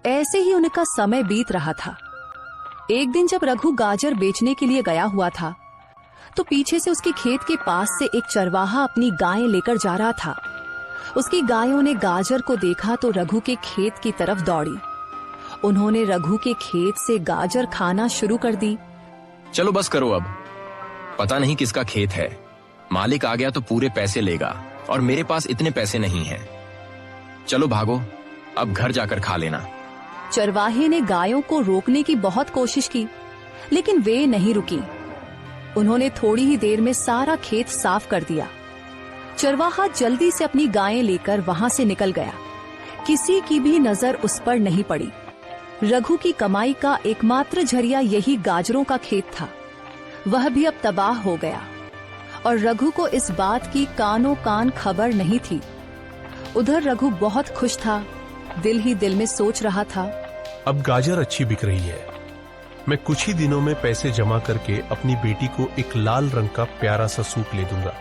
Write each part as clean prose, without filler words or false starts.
ऐसे ही उनका समय बीत रहा था। एक दिन जब रघु गाजर बेचने के लिए गया हुआ था तो पीछे से उसके खेत के पास से एक चरवाहा अपनी गायें लेकर जा रहा था। उसकी गायों ने गाजर को देखा तो रघु के खेत की तरफ दौड़ी। उन्होंने रघु के खेत से गाजर खाना शुरू कर दी। चलो बस करो अब, पता नहीं किसका खेत है, मालिक आ गया तो पूरे पैसे लेगा और मेरे पास इतने पैसे नहीं हैं। चलो भागो, अब घर जाकर खा लेना। चरवाहे ने गायों को रोकने की बहुत कोशिश की, लेकिन वे नहीं रुकी। उन्होंने थोड़ी ही देर में सारा खेत साफ कर दिया। चरवाहा जल्दी से अपनी गायें लेकर वहां से निकल गया। किसी की भी नजर उस पर नहीं पड़ी। रघु की कमाई का एकमात्र जरिया यही गाजरों का खेत था। वह भी अब तबाह हो गया और रघु को इस बात की कानों कान खबर नहीं थी। उधर रघु बहुत खुश था, दिल ही दिल में सोच रहा था, अब गाजर अच्छी बिक रही है। मैं कुछ ही दिनों में पैसे जमा करके अपनी बेटी को एक लाल रंग का प्यारा सा सूट ले दूंगा।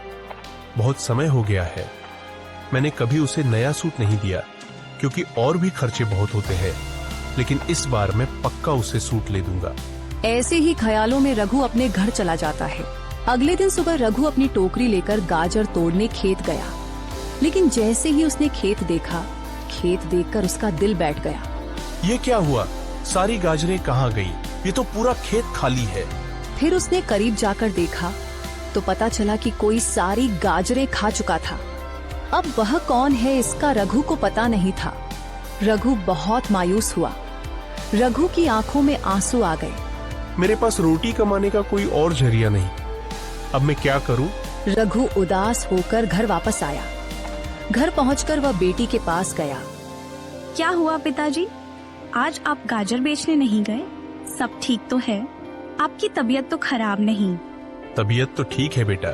बहुत समय हो गया है, मैंने कभी उसे नया सूट नहीं दिया क्योंकि और भी खर्चे बहुत होते हैं, लेकिन इस बार मैं पक्का उसे सूट ले दूंगा। ऐसे ही ख्यालों में रघु अपने घर चला जाता है। अगले दिन सुबह रघु अपनी टोकरी लेकर गाजर तोड़ने खेत गया, लेकिन जैसे ही उसने खेत देखा, खेत देखकर उसका दिल बैठ गया। ये क्या हुआ? सारी गाजरें कहाँ गई? ये तो पूरा खेत खाली है। फिर उसने करीब जाकर देखा तो पता चला कि कोई सारी गाजरें खा चुका था। अब वह कौन है इसका रघु को पता नहीं था। रघु बहुत मायूस हुआ। रघु की आंखों में आंसू आ गए। मेरे पास रोटी कमाने का कोई और जरिया नहीं, अब मैं क्या करूं? रघु उदास होकर घर वापस आया। घर पहुंचकर वह बेटी के पास गया। क्या हुआ पिताजी, आज आप गाजर बेचने नहीं गए? सब ठीक तो है? आपकी तबीयत तो खराब नहीं? तबीयत तो ठीक है बेटा,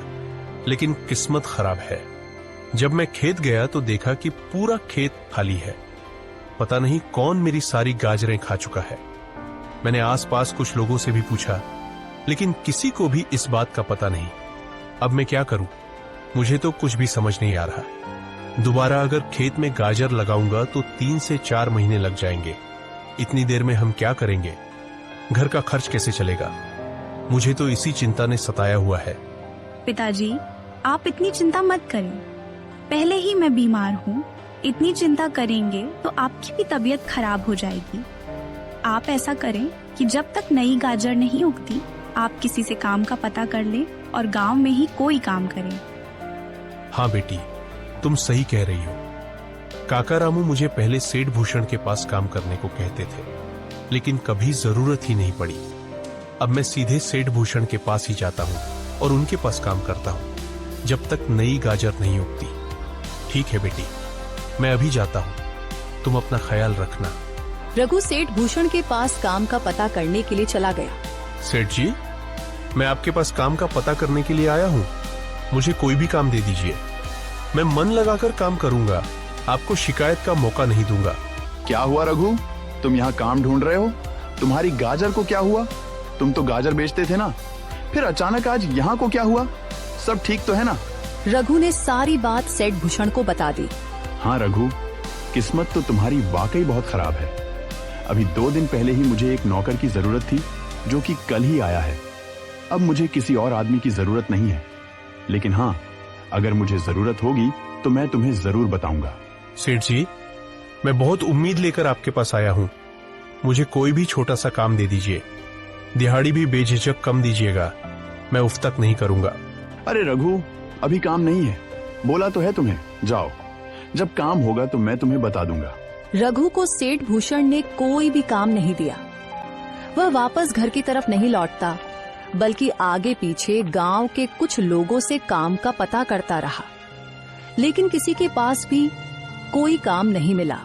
लेकिन किस्मत खराब है। जब मैं खेत गया तो देखा कि पूरा खेत खाली है। पता नहीं कौन मेरी सारी गाजरें खा चुका है। मैंने आसपास कुछ लोगों से भी पूछा, लेकिन किसी को भी इस बात का पता नहीं। अब मैं क्या करूं? मुझे तो कुछ भी समझ नहीं आ रहा। दोबारा अगर खेत में गाजर लगाऊंगा तो 3 से 4 महीने लग जाएंगे। इतनी देर में हम क्या करेंगे? घर का खर्च कैसे चलेगा? मुझे तो इसी चिंता ने सताया हुआ है। पिताजी, आप इतनी चिंता मत करें। पहले ही मैं बीमार हूँ, इतनी चिंता करेंगे तो आपकी भी तबीयत खराब हो जाएगी। आप ऐसा करें कि जब तक नई गाजर नहीं उगती, आप किसी से काम का पता कर लें और गांव में ही कोई काम करें। हाँ बेटी, तुम सही कह रही हो। काका रामू मुझे पहले सेठ भूषण के पास काम करने को कहते थे, लेकिन कभी जरूरत ही नहीं पड़ी। अब मैं सीधे सेठ भूषण के पास ही जाता हूँ और उनके पास काम करता हूँ, जब तक नई गाजर नहीं उगती। ठीक है बेटी, मैं अभी जाता हूँ, तुम अपना ख्याल रखना। रघु सेठ भूषण के पास काम का पता करने के लिए चला गया। सेठ जी, मैं आपके पास काम का पता करने के लिए आया हूँ, मुझे कोई भी काम दे दीजिए। मैं मन लगाकर काम करूंगा, आपको शिकायत का मौका नहीं दूंगा। क्या हुआ रघु, तुम यहाँ काम ढूंढ रहे हो? तुम्हारी गाजर को क्या हुआ? तुम तो गाजर बेचते थे ना, फिर अचानक आज यहाँ को क्या हुआ? सब ठीक तो है ना? रघु ने सारी बात सेठ भूषण को बता दी। हाँ रघु, किस्मत तो तुम्हारी वाकई बहुत खराब है। अभी 2 दिन पहले ही मुझे एक नौकर की जरूरत थी, जो कि कल ही आया है। अब मुझे किसी और आदमी की जरूरत नहीं है, लेकिन हाँ, अगर मुझे जरूरत होगी तो मैं तुम्हें जरूर बताऊंगा। सेठ जी, मैं बहुत उम्मीद लेकर आपके पास आया हूँ, मुझे कोई भी छोटा सा काम दे दीजिए। दिहाड़ी भी बेझिझक कम दीजिएगा, मैं उफ तक नहीं करूंगा। अरे रघु, अभी काम नहीं है, बोला तो है तुम्हें, जाओ, जब काम होगा तो मैं तुम्हें बता दूंगा। रघु को सेठ भूषण ने कोई भी काम नहीं दिया। वह वापस घर की तरफ नहीं लौटता, बल्कि आगे पीछे गांव के कुछ लोगों से काम का पता करता रहा, लेकिन किसी के पास भी कोई काम नहीं मिला।